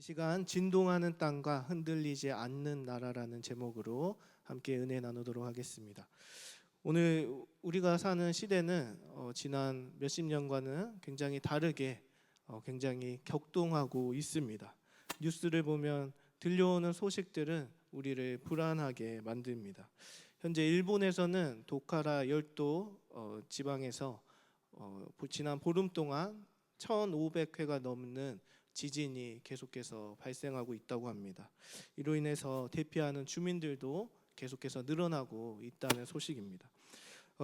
이 시간 진동하는 땅과 흔들리지 않는 나라라는 제목으로 함께 은혜 나누도록 하겠습니다. 오늘 우리가 사는 시대는 지난 몇십 년과는 굉장히 다르게 굉장히 격동하고 있습니다. 뉴스를 보면 들려오는 소식들은 우리를 불안하게 만듭니다. 현재 일본에서는 도카라 열도 지방에서 지난 보름 동안 1,500회가 넘는 지진이 계속해서 발생하고 있다고 합니다. 이로 인해서 대피하는 주민들도 계속해서 늘어나고 있다는 소식입니다.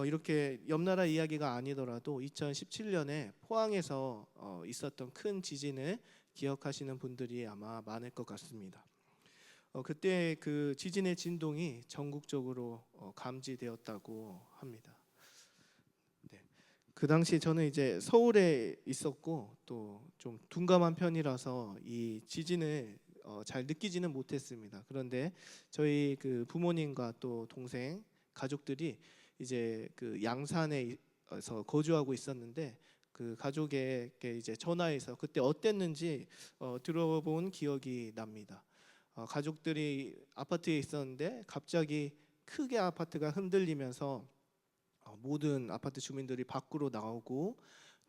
이렇게 옆나라 이야기가 아니더라도 2017년에 포항에서 있었던 큰 지진을 기억하시는 분들이 아마 많을 것 같습니다. 그때 그 지진의 진동이 전국적으로 감지되었다고 합니다. 그 당시 저는 이제 서울에 있었고 또 좀 둔감한 편이라서 이 지진을 잘 느끼지는 못했습니다. 그런데 저희 그 부모님과 또 동생 가족들이 이제 그 양산에서 거주하고 있었는데 그 가족에게 이제 전화해서 그때 어땠는지 들어본 기억이 납니다. 가족들이 아파트에 있었는데 갑자기 크게 아파트가 흔들리면서 모든 아파트 주민들이 밖으로 나오고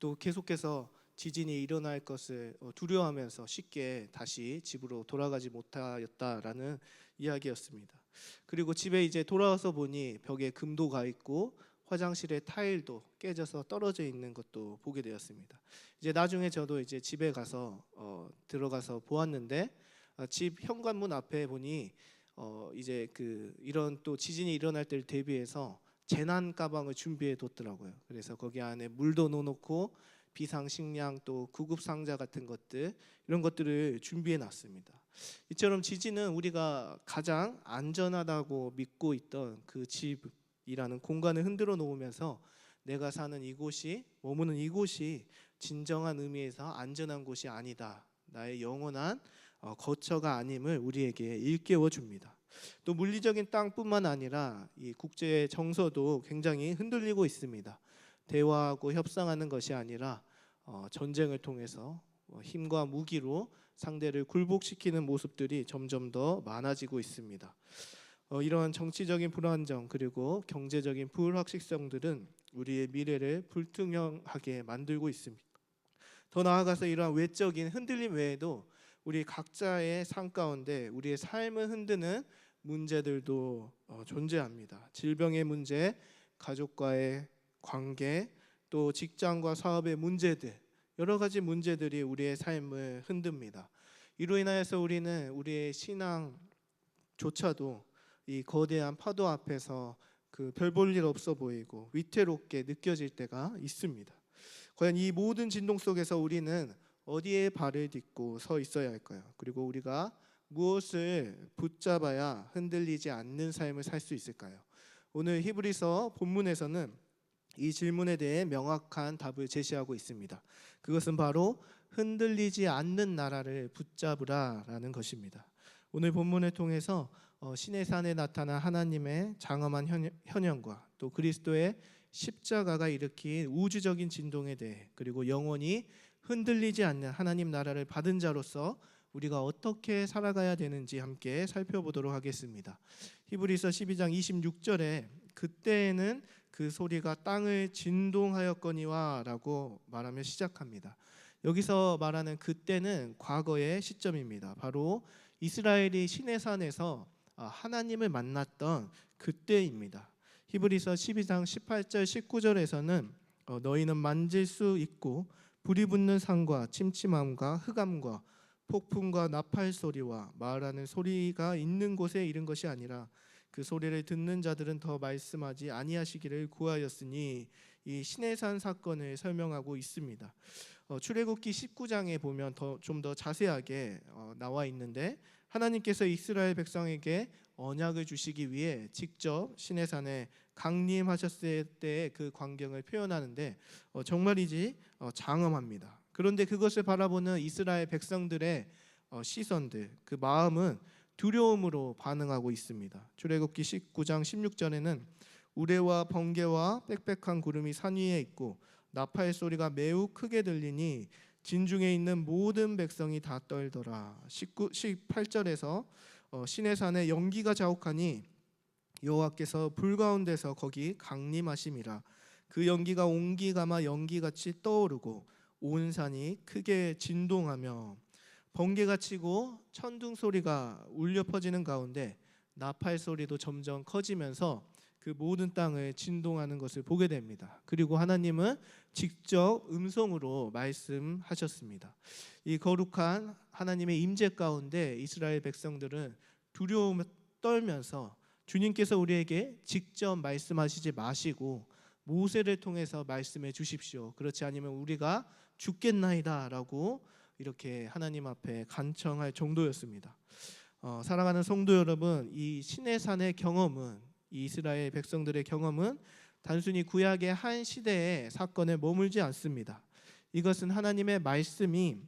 또 계속해서 지진이 일어날 것을 두려워하면서 쉽게 다시 집으로 돌아가지 못하였다라는 이야기였습니다. 그리고 집에 이제 돌아와서 보니 벽에 금도 가 있고 화장실의 타일도 깨져서 떨어져 있는 것도 보게 되었습니다. 이제 나중에 저도 이제 집에 가서 들어가서 보았는데 집 현관문 앞에 보니 이제 그 이런 또 지진이 일어날 때를 대비해서 재난 가방을 준비해 뒀더라고요. 그래서 거기 안에 물도 넣어놓고 비상식량 또 구급 상자 같은 것들 이런 것들을 준비해 놨습니다. 이처럼 지진은 우리가 가장 안전하다고 믿고 있던 그 집이라는 공간을 흔들어 놓으면서 내가 사는 이곳이 머무는 이곳이 진정한 의미에서 안전한 곳이 아니다. 나의 영원한 거처가 아님을 우리에게 일깨워 줍니다. 또 물리적인 땅뿐만 아니라 이 국제 정서도 굉장히 흔들리고 있습니다. 대화하고 협상하는 것이 아니라 전쟁을 통해서 힘과 무기로 상대를 굴복시키는 모습들이 점점 더 많아지고 있습니다. 이러한 정치적인 불안정 그리고 경제적인 불확실성들은 우리의 미래를 불투명하게 만들고 있습니다. 더 나아가서 이러한 외적인 흔들림 외에도 우리 각자의 삶 가운데 우리의 삶을 흔드는 문제들도 존재합니다. 질병의 문제, 가족과의 관계, 또 직장과 사업의 문제들, 여러 가지 문제들이 우리의 삶을 흔듭니다. 이로 인하여서 우리는 우리의 신앙조차도 이 거대한 파도 앞에서 그 별 볼 일 없어 보이고 위태롭게 느껴질 때가 있습니다. 과연 이 모든 진동 속에서 우리는 어디에 발을 딛고 서 있어야 할까요? 그리고 우리가 무엇을 붙잡아야 흔들리지 않는 삶을 살 수 있을까요? 오늘 히브리서 본문에서는 이 질문에 대해 명확한 답을 제시하고 있습니다. 그것은 바로 흔들리지 않는 나라를 붙잡으라라는 것입니다. 오늘 본문을 통해서 신의 산에 나타난 하나님의 장엄한 현현과 또 그리스도의 십자가가 일으킨 우주적인 진동에 대해 그리고 영원히 흔들리지 않는 하나님 나라를 받은 자로서 우리가 어떻게 살아가야 되는지 함께 살펴보도록 하겠습니다. 히브리서 12장 26절에 그때에는 그 소리가 땅을 진동하였거니와 라고 말하며 시작합니다. 여기서 말하는 그때는 과거의 시점입니다. 바로 이스라엘이 시내산에서 하나님을 만났던 그때입니다. 히브리서 12장 18절 19절에서는 너희는 만질 수 있고 불이 붙는 산과 침침함과 흑암과 폭풍과 나팔 소리와 말하는 소리가 있는 곳에 이른 것이 아니라 그 소리를 듣는 자들은 더 말씀하지 아니하시기를 구하였으니 이 시내산 사건을 설명하고 있습니다. 출애굽기 19장에 보면 좀 더 자세하게 나와 있는데 하나님께서 이스라엘 백성에게 언약을 주시기 위해 직접 시내산에 강림하셨을 때의 그 광경을 표현하는데 정말이지 장엄합니다. 그런데 그것을 바라보는 이스라엘 백성들의 시선들, 그 마음은 두려움으로 반응하고 있습니다. 출애굽기 19장 16절에는 우레와 번개와 빽빽한 구름이 산 위에 있고 나팔 소리가 매우 크게 들리니 진중에 있는 모든 백성이 다 떨더라. 18절에서 시내산에 연기가 자욱하니 여호와께서 불 가운데서 거기 강림하심이라. 그 연기가 옹기가마 연기같이 떠오르고 온 산이 크게 진동하며 번개가 치고 천둥 소리가 울려 퍼지는 가운데 나팔 소리도 점점 커지면서 그 모든 땅을 진동하는 것을 보게 됩니다. 그리고 하나님은 직접 음성으로 말씀하셨습니다. 이 거룩한 하나님의 임재 가운데 이스라엘 백성들은 두려움을 떨면서 주님께서 우리에게 직접 말씀하시지 마시고 모세를 통해서 말씀해 주십시오. 그렇지 않으면 우리가 죽겠나이다 라고 이렇게 하나님 앞에 간청할 정도였습니다. 사랑하는 성도 여러분, 이 시내산의 경험은, 이 이스라엘 백성들의 경험은 단순히 구약의 한 시대의 사건에 머물지 않습니다. 이것은 하나님의 말씀이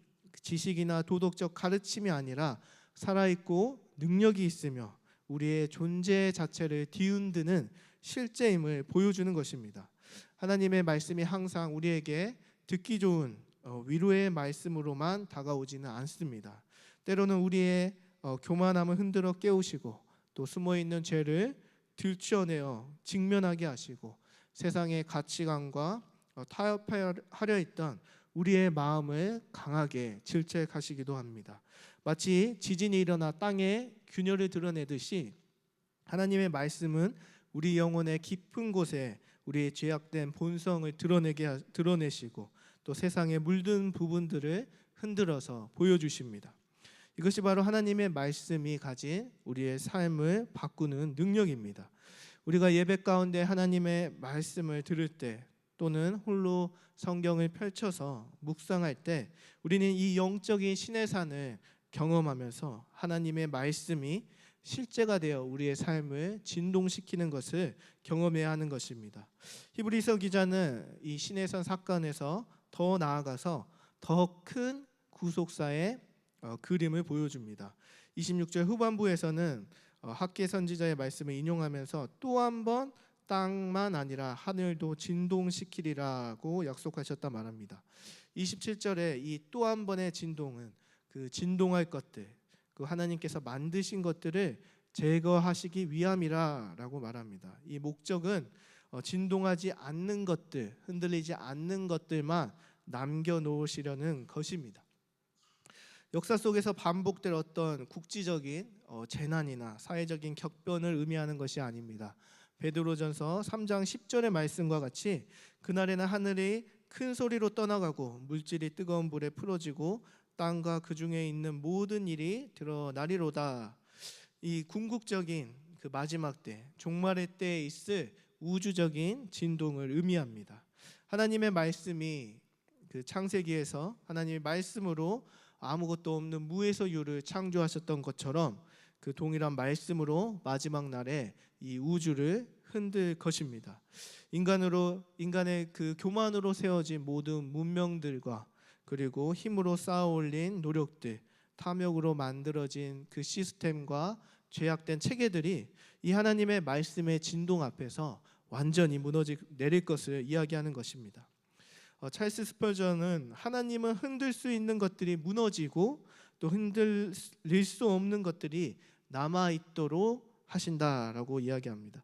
지식이나 도덕적 가르침이 아니라 살아있고 능력이 있으며 우리의 존재 자체를 뒤흔드는 실제임을 보여주는 것입니다. 하나님의 말씀이 항상 우리에게 듣기 좋은 위로의 말씀으로만 다가오지는 않습니다. 때로는 우리의 교만함을 흔들어 깨우시고 또 숨어있는 죄를 들추어내어 직면하게 하시고 세상의 가치관과 타협하려 했던 우리의 마음을 강하게 질책하시기도 합니다. 마치 지진이 일어나 땅에 균열을 드러내듯이 하나님의 말씀은 우리 영혼의 깊은 곳에 우리의 죄악된 본성을 드러내시고 또 세상에 물든 부분들을 흔들어서 보여주십니다. 이것이 바로 하나님의 말씀이 가진 우리의 삶을 바꾸는 능력입니다. 우리가 예배 가운데 하나님의 말씀을 들을 때 또는 홀로 성경을 펼쳐서 묵상할 때 우리는 이 영적인 시내산을 경험하면서 하나님의 말씀이 실제가 되어 우리의 삶을 진동시키는 것을 경험해야 하는 것입니다. 히브리서 기자는 이 시내산 사건에서 더 나아가서 더 큰 구속사의 그림을 보여줍니다. 26절 후반부에서는 학개 선지자의 말씀을 인용하면서 또 한 번 땅만 아니라 하늘도 진동시키리라고 약속하셨다 말합니다. 27절에 이 또 한 번의 진동은 그 진동할 것들, 그 하나님께서 만드신 것들을 제거하시기 위함이라고 말합니다. 이 목적은 진동하지 않는 것들, 흔들리지 않는 것들만 남겨놓으시려는 것입니다. 역사 속에서 반복될 어떤 국지적인 재난이나 사회적인 격변을 의미하는 것이 아닙니다. 베드로전서 3장 10절의 말씀과 같이 그날에는 하늘이 큰 소리로 떠나가고 물질이 뜨거운 불에 풀어지고 땅과 그 중에 있는 모든 일이 드러나리로다. 이 궁극적인 그 마지막 때, 종말의 때에 있을 우주적인 진동을 의미합니다. 하나님의 말씀이 그 창세기에서 하나님의 말씀으로 아무것도 없는 무에서 유를 창조하셨던 것처럼 그 동일한 말씀으로 마지막 날에 이 우주를 흔들 것입니다. 인간의 그 교만으로 세워진 모든 문명들과 그리고 힘으로 쌓아올린 노력들, 탐욕으로 만들어진 그 시스템과 죄악된 체계들이 이 하나님의 말씀의 진동 앞에서 완전히 내릴 것을 이야기하는 것입니다. 찰스 스펄전은 하나님은 흔들 수 있는 것들이 무너지고 또 흔들릴 수 없는 것들이 남아있도록 하신다라고 이야기합니다.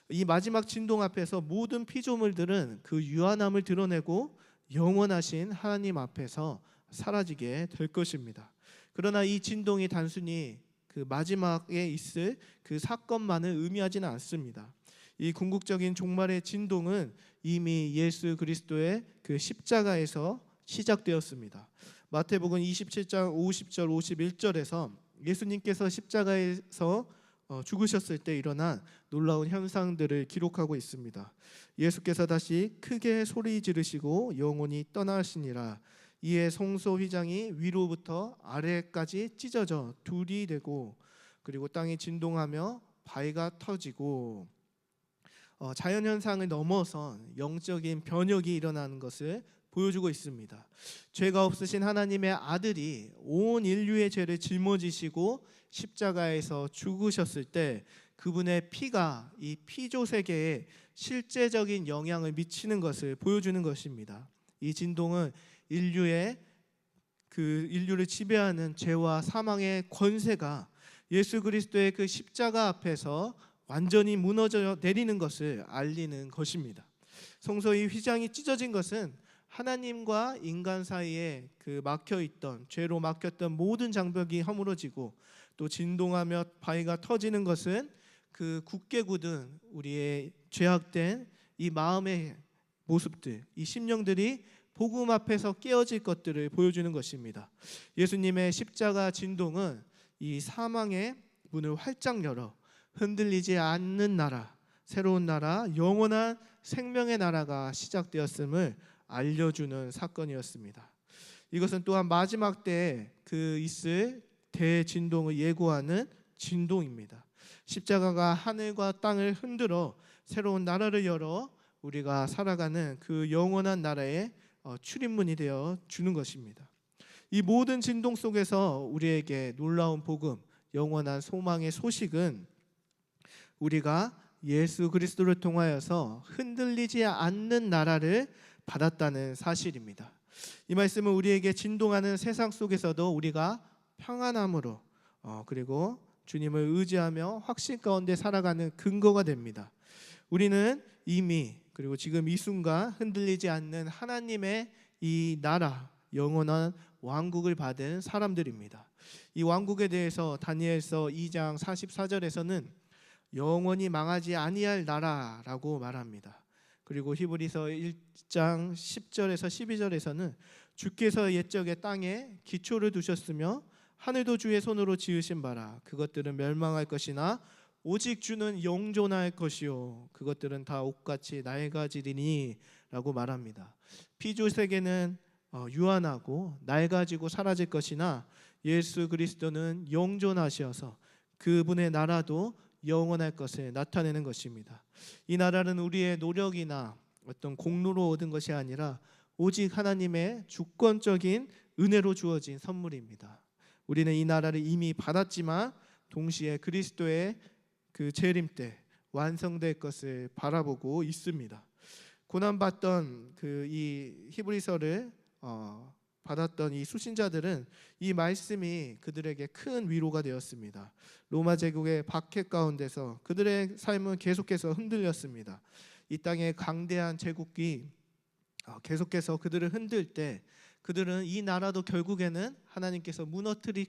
이 마지막 진동 앞에서 모든 피조물들은 그 유한함을 드러내고 영원하신 하나님 앞에서 사라지게 될 것입니다. 그러나 이 진동이 단순히 그 마지막에 있을 그 사건만을 의미하지는 않습니다. 이 궁극적인 종말의 진동은 이미 예수 그리스도의 그 십자가에서 시작되었습니다. 마태복음 27장 50절 51절에서 예수님께서 십자가에서 죽으셨을 때 일어난 놀라운 현상들을 기록하고 있습니다. 예수께서 다시 크게 소리 지르시고 영혼이 떠나시니라. 이에 성소 휘장이 위로부터 아래까지 찢어져 둘이 되고 그리고 땅이 진동하며 바위가 터지고 자연현상을 넘어선 영적인 변혁이 일어나는 것을 보여주고 있습니다. 죄가 없으신 하나님의 아들이 온 인류의 죄를 짊어지시고 십자가에서 죽으셨을 때 그분의 피가 이 피조 세계에 실제적인 영향을 미치는 것을 보여주는 것입니다. 이 진동은 인류의 그 인류를 지배하는 죄와 사망의 권세가 예수 그리스도의 그 십자가 앞에서 완전히 무너져 내리는 것을 알리는 것입니다. 성소의 휘장이 찢어진 것은 하나님과 인간 사이에 그 막혀 있던, 죄로 막혔던 모든 장벽이 허물어지고, 또 진동하며 바위가 터지는 것은 그 굳게 굳은 우리의 죄악된 이 마음의 모습들, 이 심령들이 복음 앞에서 깨어질 것들을 보여주는 것입니다. 예수님의 십자가 진동은 이 사망의 문을 활짝 열어 흔들리지 않는 나라, 새로운 나라, 영원한 생명의 나라가 시작되었음을 알려주는 사건이었습니다. 이것은 또한 마지막 때에 그 있을 대진동을 예고하는 진동입니다. 십자가가 하늘과 땅을 흔들어 새로운 나라를 열어 우리가 살아가는 그 영원한 나라의 출입문이 되어 주는 것입니다. 이 모든 진동 속에서 우리에게 놀라운 복음, 영원한 소망의 소식은 우리가 예수 그리스도를 통하여서 흔들리지 않는 나라를 받았다는 사실입니다. 이 말씀은 우리에게 진동하는 세상 속에서도 우리가 평안함으로 그리고 주님을 의지하며 확신 가운데 살아가는 근거가 됩니다. 우리는 이미 그리고 지금 이 순간 흔들리지 않는 하나님의 이 나라, 영원한 왕국을 받은 사람들입니다. 이 왕국에 대해서 다니엘서 2장 44절에서는 영원히 망하지 아니할 나라라고 말합니다. 그리고 히브리서 1장 10절에서 12절에서는 주께서 옛적에 땅에 기초를 두셨으며 하늘도 주의 손으로 지으신 바라. 그것들은 멸망할 것이나 오직 주는 영존할 것이요 그것들은 다 옷같이 낡아지리니 라고 말합니다. 피조 세계는 유한하고 낡아지고 사라질 것이나 예수 그리스도는 영존하셔서 그분의 나라도 영원할 것을 나타내는 것입니다. 이 나라는 우리의 노력이나 어떤 공로로 얻은 것이 아니라 오직 하나님의 주권적인 은혜로 주어진 선물입니다. 우리는 이 나라를 이미 받았지만 동시에 그리스도의 그 재림 때 완성될 것을 바라보고 있습니다. 고난받던 그 이 히브리서를 받았던 이 수신자들은 이 말씀이 그들에게 큰 위로가 되었습니다. 로마 제국의 박해 가운데서 그들의 삶은 계속해서 흔들렸습니다. 이 땅의 강대한 제국이 계속해서 그들을 흔들 때 그들은 이 나라도 결국에는 하나님께서 무너뜨릴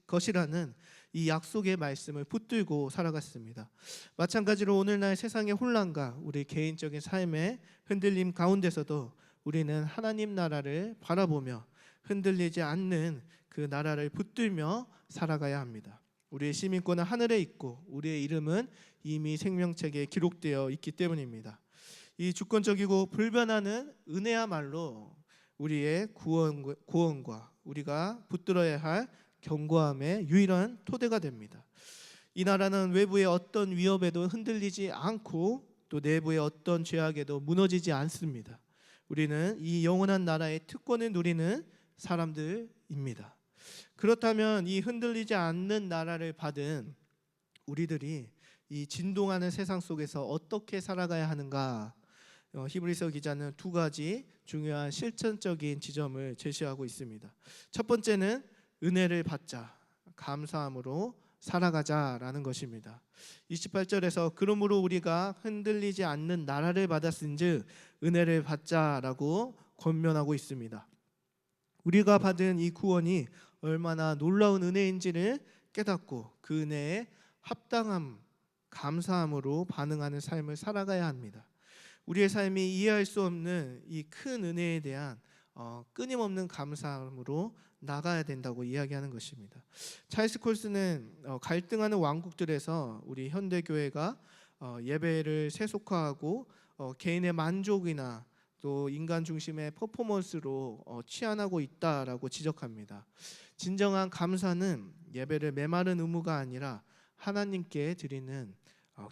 것이라는 이 약속의 말씀을 붙들고 살아갔습니다. 마찬가지로 오늘날 세상의 혼란과 우리 개인적인 삶의 흔들림 가운데서도 우리는 하나님 나라를 바라보며 흔들리지 않는 그 나라를 붙들며 살아가야 합니다. 우리의 시민권은 하늘에 있고 우리의 이름은 이미 생명책에 기록되어 있기 때문입니다. 이 주권적이고 불변하는 은혜야말로 우리의 구원과 우리가 붙들어야 할 견고함의 유일한 토대가 됩니다. 이 나라는 외부의 어떤 위협에도 흔들리지 않고 또 내부의 어떤 죄악에도 무너지지 않습니다. 우리는 이 영원한 나라의 특권을 누리는 사람들입니다. 그렇다면 이 흔들리지 않는 나라를 받은 우리들이 이 진동하는 세상 속에서 어떻게 살아가야 하는가? 히브리서 기자는 두 가지 중요한 실천적인 지점을 제시하고 있습니다. 첫 번째는 은혜를 받자, 감사함으로 살아가자라는 것입니다. 28절에서 그러므로 우리가 흔들리지 않는 나라를 받았은즉 은혜를 받자라고 권면하고 있습니다. 우리가 받은 이 구원이 얼마나 놀라운 은혜인지를 깨닫고 그 은혜에 합당함, 감사함으로 반응하는 삶을 살아가야 합니다. 우리의 삶이 이해할 수 없는 이 큰 은혜에 대한 끊임없는 감사함으로 나가야 된다고 이야기하는 것입니다. 찰스 콜스는 갈등하는 왕국들에서 우리 현대교회가 예배를 세속화하고 개인의 만족이나 또 인간 중심의 퍼포먼스로 치환하고 있다라고 지적합니다. 진정한 감사는 예배를 메마른 의무가 아니라 하나님께 드리는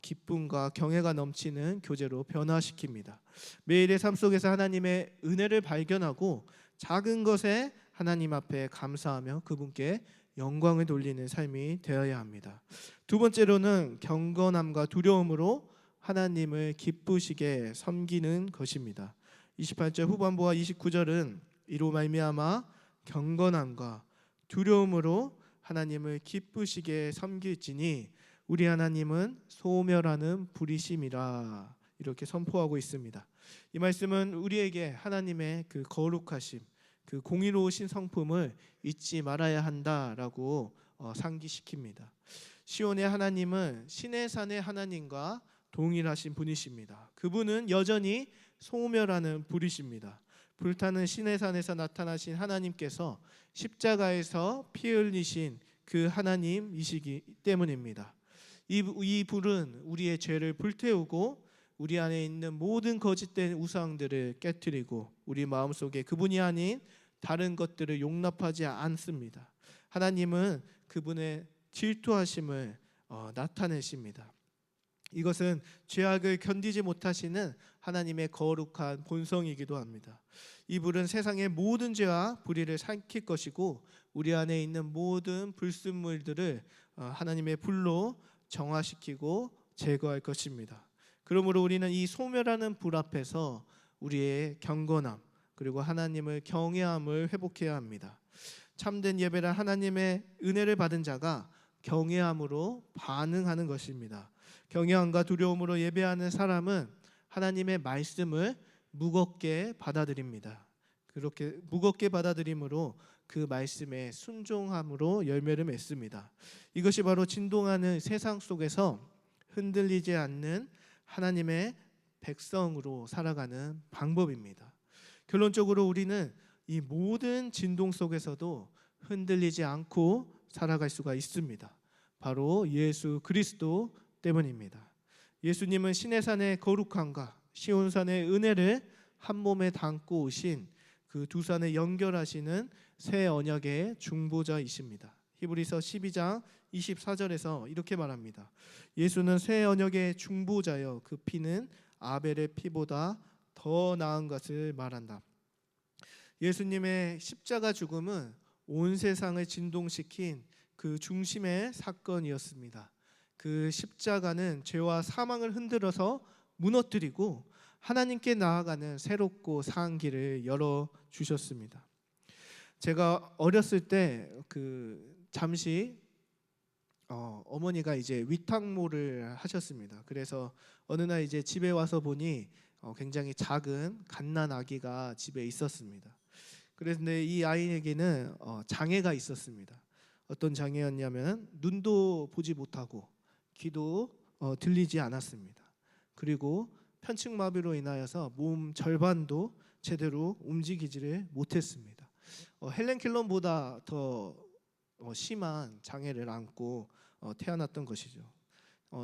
기쁨과 경애가 넘치는 교제로 변화시킵니다. 매일의 삶 속에서 하나님의 은혜를 발견하고 작은 것에 하나님 앞에 감사하며 그분께 영광을 돌리는 삶이 되어야 합니다. 두 번째로는 경건함과 두려움으로 하나님을 기쁘시게 섬기는 것입니다. 28절 후반부와 29절은 이로 말미암아 경건함과 두려움으로 하나님을 기쁘시게 섬길지니 우리 하나님은 소멸하는 불이심이라 이렇게 선포하고 있습니다. 이 말씀은 우리에게 하나님의 그 거룩하심, 그 공의로우신 성품을 잊지 말아야 한다라고 상기시킵니다. 시온의 하나님은 신의 산의 하나님과 동일하신 분이십니다. 그분은 여전히 소멸하는 불이십니다. 불타는 신의 산에서 나타나신 하나님께서 십자가에서 피 흘리신 그 하나님이시기 때문입니다. 이 불은 우리의 죄를 불태우고 우리 안에 있는 모든 거짓된 우상들을 깨뜨리고 우리 마음속에 그분이 아닌 다른 것들을 용납하지 않습니다. 하나님은 그분의 질투하심을 나타내십니다. 이것은 죄악을 견디지 못하시는 하나님의 거룩한 본성이기도 합니다. 이 불은 세상의 모든 죄와 불의를 삼킬 것이고 우리 안에 있는 모든 불순물들을 하나님의 불로 정화시키고 제거할 것입니다. 그러므로 우리는 이 소멸하는 불 앞에서 우리의 경건함 그리고 하나님을 경외함을 회복해야 합니다. 참된 예배란 하나님의 은혜를 받은 자가 경외함으로 반응하는 것입니다. 경외함과 두려움으로 예배하는 사람은 하나님의 말씀을 무겁게 받아들입니다. 그렇게 무겁게 받아들임으로 그 말씀에 순종함으로 열매를 맺습니다. 이것이 바로 진동하는 세상 속에서 흔들리지 않는 하나님의 백성으로 살아가는 방법입니다. 결론적으로 우리는 이 모든 진동 속에서도 흔들리지 않고 살아갈 수가 있습니다. 바로 예수 그리스도 때문입니다. 예수님은 시내산의 거룩함과 시온산의 은혜를 한 몸에 담고 오신 그 두 산을 연결하시는 새 언약의 중보자이십니다. 히브리서 12장 24절에서 이렇게 말합니다. 예수는 새 언약의 중보자여 그 피는 아벨의 피보다 더 나은 것을 말한다. 예수님의 십자가 죽음은 온 세상을 진동시킨 그 중심의 사건이었습니다. 그 십자가는 죄와 사망을 흔들어서 무너뜨리고 하나님께 나아가는 새롭고 산 길을 열어 주셨습니다. 제가 어렸을 때 잠시 어머니가 이제 위탁모를 하셨습니다. 그래서 어느 날 이제 집에 와서 보니 굉장히 작은 갓난 아기가 집에 있었습니다. 그런데 이 아이에게는 장애가 있었습니다. 어떤 장애였냐면 눈도 보지 못하고 귀도 들리지 않았습니다. 그리고 편측마비로 인하여서 몸 절반도 제대로 움직이지를 못했습니다. 헬렌 켈런보다 더 심한 장애를 안고 태어났던 것이죠.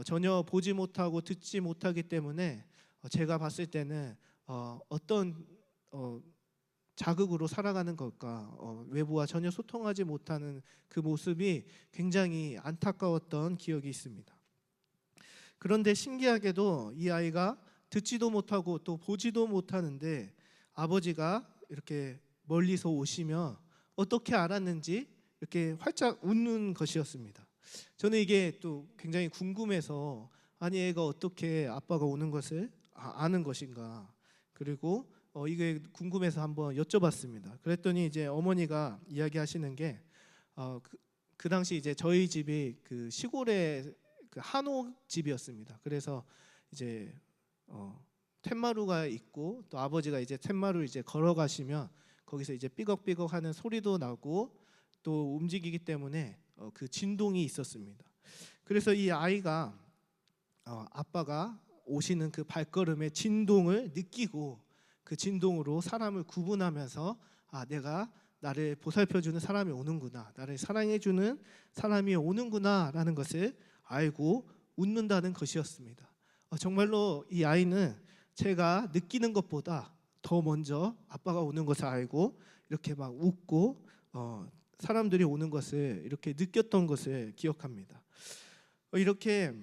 전혀 보지 못하고 듣지 못하기 때문에 제가 봤을 때는 어떤 자극으로 살아가는 걸까, 외부와 전혀 소통하지 못하는 그 모습이 굉장히 안타까웠던 기억이 있습니다. 그런데 신기하게도 이 아이가 듣지도 못하고 또 보지도 못하는데 아버지가 이렇게 멀리서 오시며 어떻게 알았는지 이렇게 활짝 웃는 것이었습니다. 저는 이게 또 굉장히 궁금해서 아니 애가 어떻게 아빠가 오는 것을 아는 것인가, 그리고 이게 궁금해서 한번 여쭤봤습니다. 그랬더니 이제 어머니가 이야기하시는 게 그 당시 이제 저희 집이 그 시골의 그 한옥 집이었습니다. 그래서 이제 툇마루가 있고 또 아버지가 이제 툇마루 이제 걸어가시면 거기서 이제 삐걱삐걱하는 소리도 나고 또 움직이기 때문에 그 진동이 있었습니다. 그래서 이 아이가 아빠가 오시는 그 발걸음의 진동을 느끼고 그 진동으로 사람을 구분하면서 내가 나를 보살펴주는 사람이 오는구나, 나를 사랑해주는 사람이 오는구나라는 것을 알고 웃는다는 것이었습니다. 정말로 이 아이는 제가 느끼는 것보다 더 먼저 아빠가 오는 것을 알고 이렇게 막 웃고 사람들이 오는 것을 이렇게 느꼈던 것을 기억합니다. 이렇게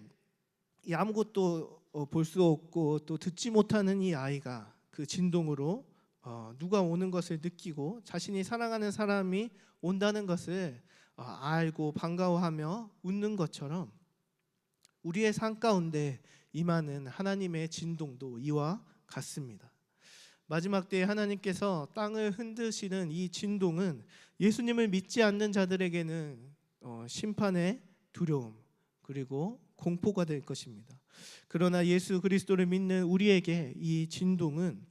아무것도 볼 수 없고 또 듣지 못하는 이 아이가 그 진동으로 누가 오는 것을 느끼고 자신이 사랑하는 사람이 온다는 것을 알고 반가워하며 웃는 것처럼 우리의 삶 가운데 임하는 하나님의 진동도 이와 같습니다. 마지막 때에 하나님께서 땅을 흔드시는 이 진동은 예수님을 믿지 않는 자들에게는 심판의 두려움 그리고 공포가 될 것입니다. 그러나 예수 그리스도를 믿는 우리에게 이 진동은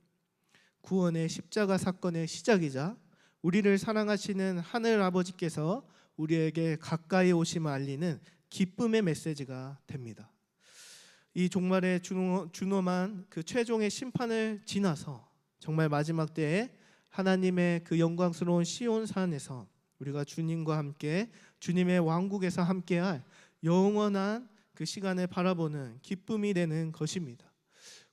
구원의 십자가 사건의 시작이자 우리를 사랑하시는 하늘 아버지께서 우리에게 가까이 오심을 알리는 기쁨의 메시지가 됩니다. 이 종말의 준엄한 그 최종의 심판을 지나서 정말 마지막 때에 하나님의 그 영광스러운 시온산에서 우리가 주님과 함께 주님의 왕국에서 함께할 영원한 그 시간을 바라보는 기쁨이 되는 것입니다.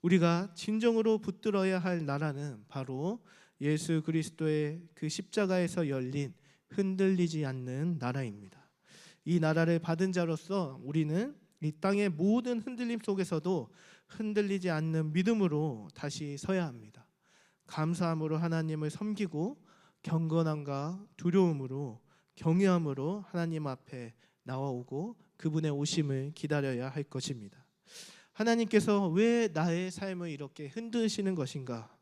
우리가 진정으로 붙들어야 할 나라는 바로 예수 그리스도의 그 십자가에서 열린 흔들리지 않는 나라입니다. 이 나라를 받은 자로서 우리는 이 땅의 모든 흔들림 속에서도 흔들리지 않는 믿음으로 다시 서야 합니다. 감사함으로 하나님을 섬기고 경건함과 두려움으로 경외함으로 하나님 앞에 나와오고 그분의 오심을 기다려야 할 것입니다. 하나님께서 왜 나의 삶을 이렇게 흔드시는 것인가?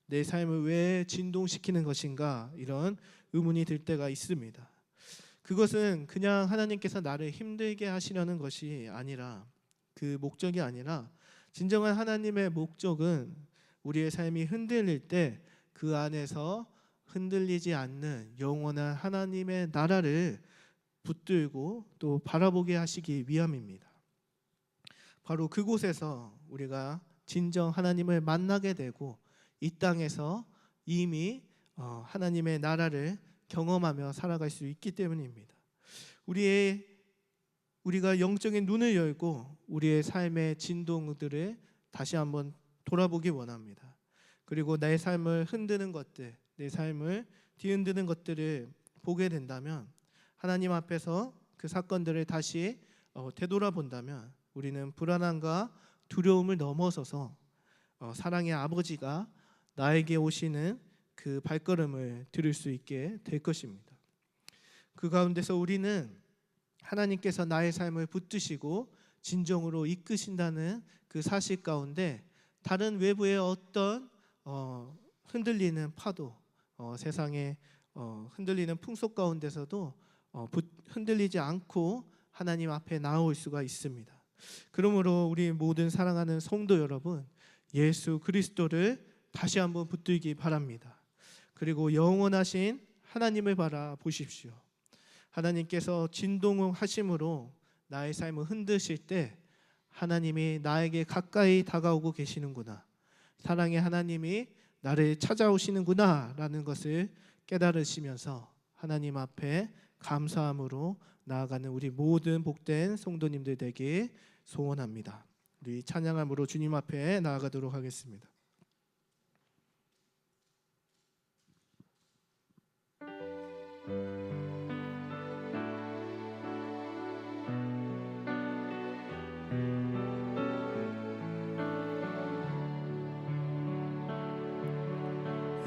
내 삶을 왜 진동시키는 것인가? 이런 의문이 들 때가 있습니다. 그것은 그냥 하나님께서 나를 힘들게 하시려는 것이 아니라 그 목적이 아니라 진정한 하나님의 목적은 우리의 삶이 흔들릴 때 그 안에서 흔들리지 않는 영원한 하나님의 나라를 붙들고 또 바라보게 하시기 위함입니다. 바로 그곳에서 우리가 진정 하나님을 만나게 되고 이 땅에서 이미 하나님의 나라를 경험하며 살아갈 수 있기 때문입니다. 우리가 영적인 눈을 열고 우리의 삶의 진동들을 다시 한번 돌아보기 원합니다. 그리고 내 삶을 흔드는 것들, 내 삶을 뒤흔드는 것들을 보게 된다면 하나님 앞에서 그 사건들을 다시 되돌아본다면 우리는 불안함과 두려움을 넘어서서 사랑의 아버지가 나에게 오시는 그 발걸음을 들을 수 있게 될 것입니다. 그 가운데서 우리는 하나님께서 나의 삶을 붙드시고 진정으로 이끄신다는 그 사실 가운데 다른 외부의 어떤 흔들리는 파도, 세상의 흔들리는 풍속 가운데서도 흔들리지 않고 하나님 앞에 나올 수가 있습니다. 그러므로 우리 모든 사랑하는 성도 여러분, 예수 그리스도를 다시 한번 붙들기 바랍니다. 그리고 영원하신 하나님을 바라보십시오. 하나님께서 진동하심으로 나의 삶을 흔드실 때 하나님이 나에게 가까이 다가오고 계시는구나, 사랑의 하나님이 나를 찾아오시는구나 라는 것을 깨달으시면서 하나님 앞에 감사함으로 나아가는 우리 모든 복된 성도님들 되길 소원합니다. 우리 찬양함으로 주님 앞에 나아가도록 하겠습니다.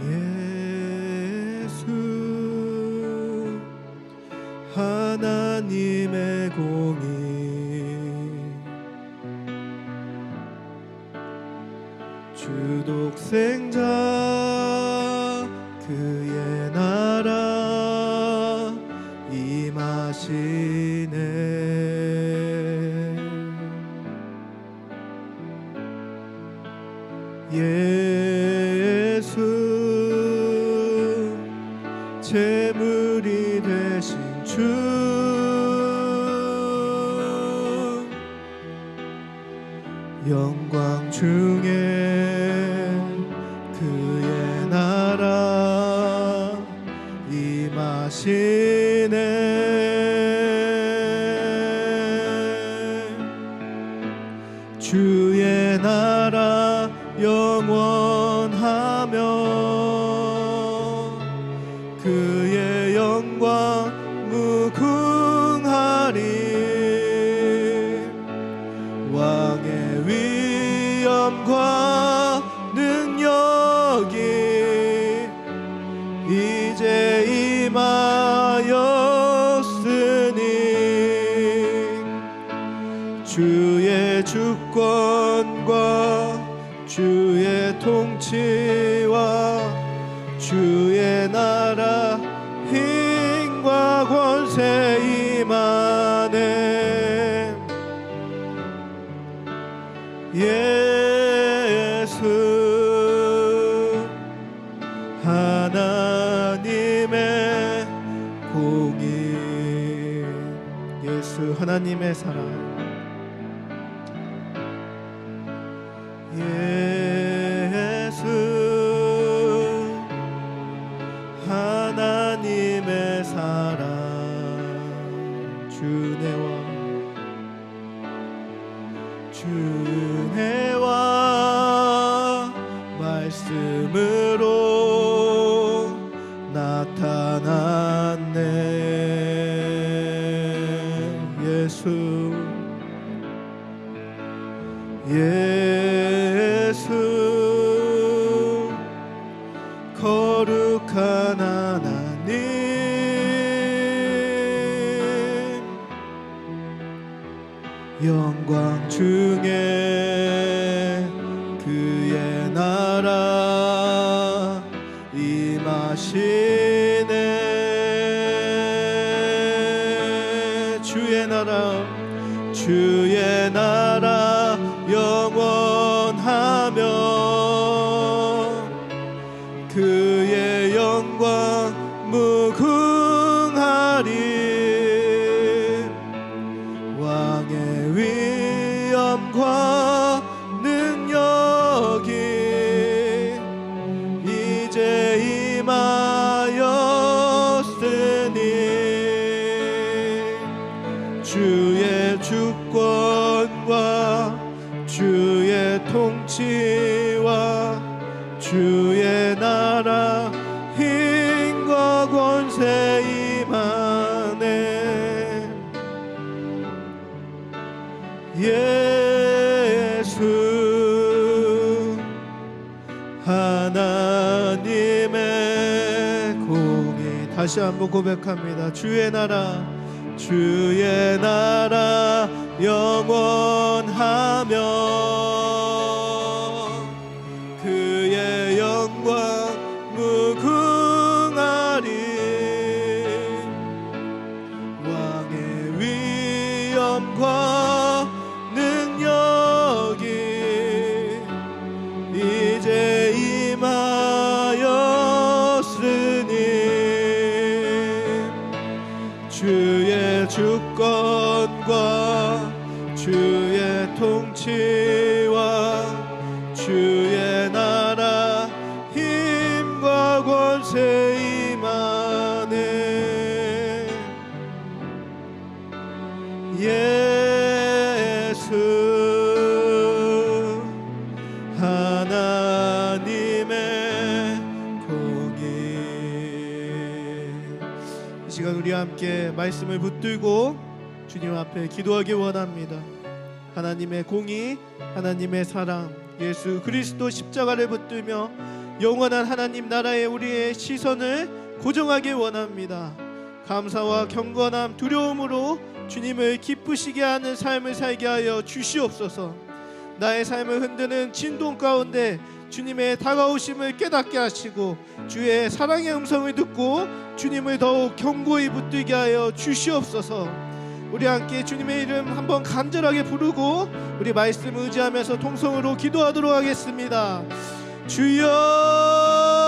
예수 하나님의 공의 주독생자 그의 나라 임하시네. 예수 제물이 되신 주 영광 중에 그의 나라 임하시네. 주의 나라 영원하며 그의 영광 무궁하리. 왕의 위엄과 능력이 이제 임하였으니 주의 주권과 주의 통치와 주의 나라 예수 하나님의 공의, 예수 하나님의 사랑, 예수 하나님의 사랑, 주내와 말씀으로 나타났네. 예수 거룩한 하나님, 영광 중에 그의 나라 임하시네. 주의 나라 영원하며 그의 영광 무궁하리. 왕의 위엄과 능력이 이제 임하였으니 주의 주권과 주의 통치와 주의 나라 힘과 권세 임하네. 예수 하나님의 공의, 다시 한번 고백합니다. 주의 나라 영원하며 그의 영광 무궁하리. 왕의 위엄과 능력이 이제 임하였으니 주의 주권과 주의 통치와 주의 나라 힘과 권세 임하네. 예수 하나님의 공의. 이 시간 우리 함께 말씀을 붙들고 주님 앞에 기도하기 원합니다. 하나님의 공의, 하나님의 사랑, 예수 그리스도 십자가를 붙들며 영원한 하나님 나라에 우리의 시선을 고정하기 원합니다. 감사와 경건함, 두려움으로 주님을 기쁘시게 하는 삶을 살게 하여 주시옵소서. 나의 삶을 흔드는 진동 가운데 주님의 다가오심을 깨닫게 하시고 주의 사랑의 음성을 듣고 주님을 더욱 견고히 붙들게 하여 주시옵소서. 우리 함께 주님의 이름 한번 간절하게 부르고 우리 말씀 의지하면서 통성으로 기도하도록 하겠습니다. 주여